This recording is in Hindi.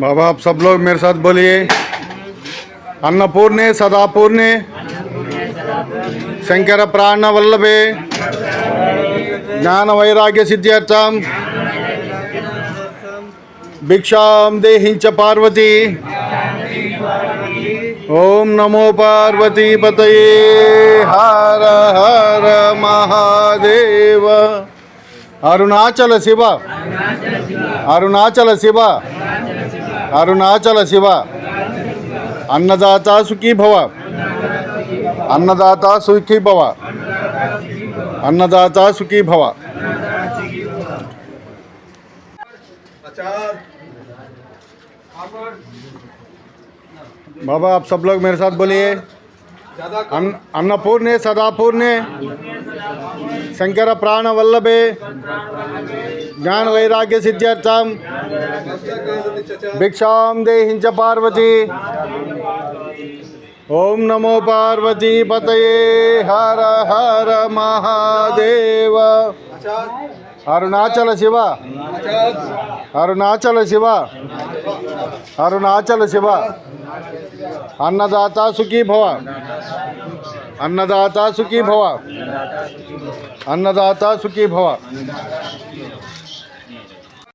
बाबा आप सब लोग मेरे साथ बोलिए। अन्नपूर्णे सदापूर्णे शंकर प्राण वल्लभे ज्ञान वैराग्य सिद्ध्यर्थम भिक्षाम देहि च पार्वती। ओम नमो पार्वती पतये हर हर महादेव। अरुणाचल शिव अरुणाचल शिव अरुणाचल शिव। अन्नदाता सुखी भव अन्नदाता सुखी भव अन्नदाता सुखी भव। बाबा आप सब लोग मेरे साथ बोलिए। अन्नपूर्णे सदापूर्णे शंकर प्राण वल्लभे ज्ञान वैराग्य सिद्ध्यर्थम भिक्षाम देहि च पार्वती। ओम नमो पार्वती पतये हर हर महादेव। अरुणाचल शिव अरुणाचल शिव अरुणाचल शिव। अन्नदाता सुखी भव अन्नदाता सुखी भव अन्नदाता सुखी भव।